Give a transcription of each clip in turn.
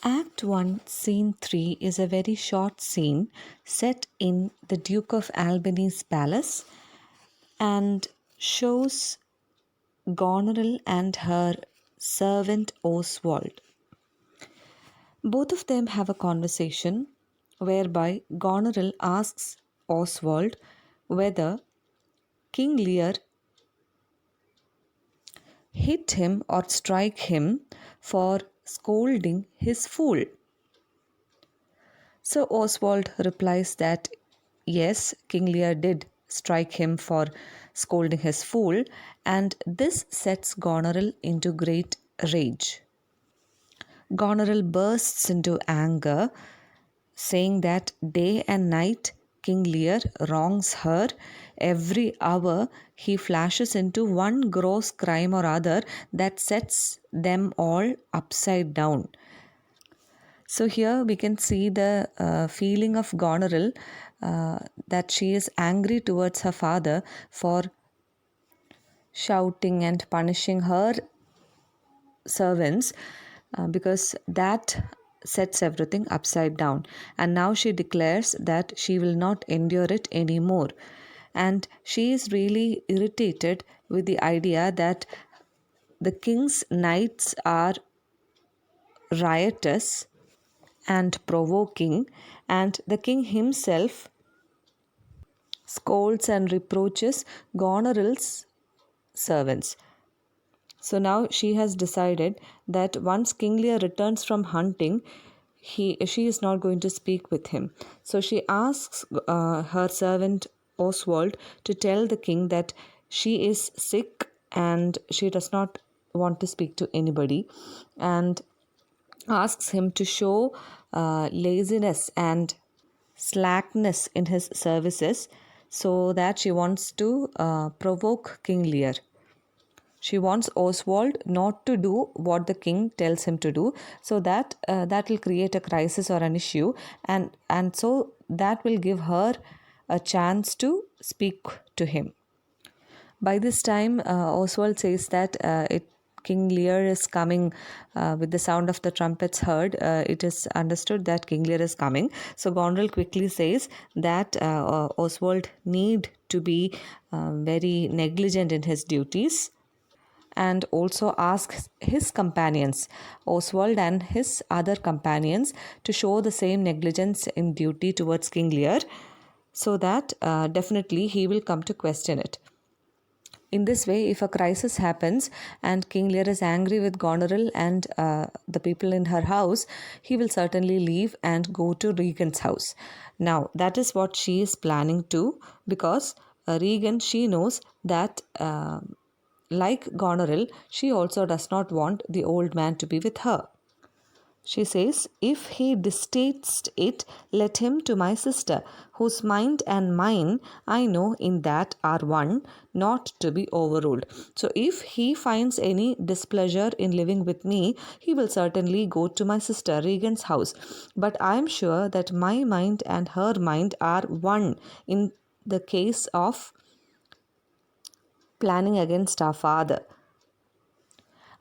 Act 1, Scene 3 is a very short scene set in the Duke of Albany's palace and shows Goneril and her servant Oswald. Both of them have a conversation whereby Goneril asks Oswald whether King Lear hit him or strike him for scolding his fool. So Oswald replies that yes, King Lear did strike him for scolding his fool, and this sets Goneril into great rage. Goneril bursts into anger, saying that day and night King Lear wrongs her. Every hour he flashes into one gross crime or other that sets them all upside down. So here we can see the feeling of Goneril, that she is angry towards her father for shouting and punishing her servants, because that sets everything upside down. And now she declares that she will not endure it anymore. And she is really irritated with the idea that the king's knights are riotous and provoking, and the king himself scolds and reproaches Goneril's servants. So now she has decided that once King Lear returns from hunting, she is not going to speak with him. So she asks her servant Oswald to tell the king that she is sick and she does not want to speak to anybody, and asks him to show laziness and slackness in his services, so that she wants to provoke King Lear. She wants Oswald not to do what the king tells him to do, so that that will create a crisis or an issue, and so that will give her a chance to speak to him. By this time, Oswald says that King Lear is coming. With the sound of the trumpets heard, it is understood that King Lear is coming. So Goneril quickly says that Oswald need to be very negligent in his duties, and also asks his companions, Oswald and his other companions, to show the same negligence in duty towards King Lear, so that definitely he will come to question it. In this way, if a crisis happens and King Lear is angry with Goneril and the people in her house, he will certainly leave and go to Regan's house. Now, that is what she is planning to, because Regan, she knows that like Goneril, she also does not want the old man to be with her. She says, if he distates it, let him to my sister, whose mind and mine I know in that are one, not to be overruled. So if he finds any displeasure in living with me, he will certainly go to my sister Regan's house. But I am sure that my mind and her mind are one in the case of planning against our father.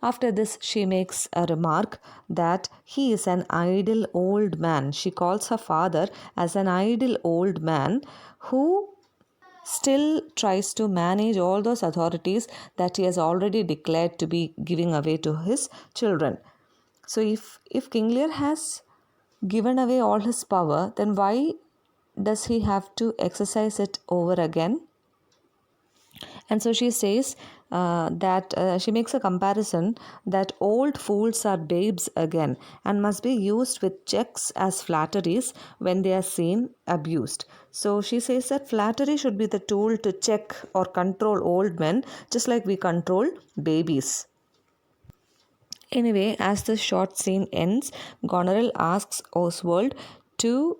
After this, she makes a remark that he is an idle old man. She calls her father as an idle old man who still tries to manage all those authorities that he has already declared to be giving away to his children. So if King Lear has given away all his power, then why does he have to exercise it over again? And so she says that she makes a comparison that old fools are babes again and must be used with checks as flatteries when they are seen abused. So she says that flattery should be the tool to check or control old men, just like we control babies. Anyway, as the short scene ends, Goneril asks Oswald to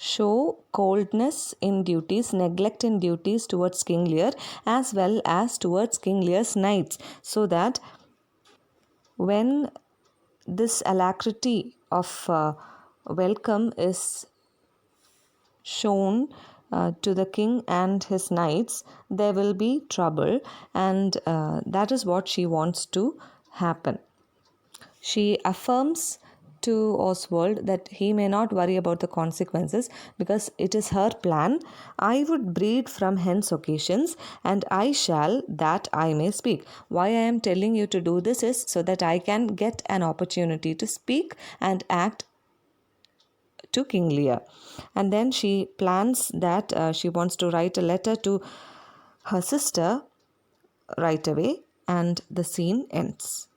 show coldness in duties, neglect in duties towards King Lear as well as towards King Lear's knights, so that when this alacrity of welcome is shown to the king and his knights, there will be trouble, and that is what she wants to happen. She affirms to Oswald that he may not worry about the consequences because it is her plan. I would breed from hence occasions, and I shall that I may speak. Why I am telling you to do this is so that I can get an opportunity to speak and act to King Lear. And then she plans that she wants to write a letter to her sister right away, and the scene ends.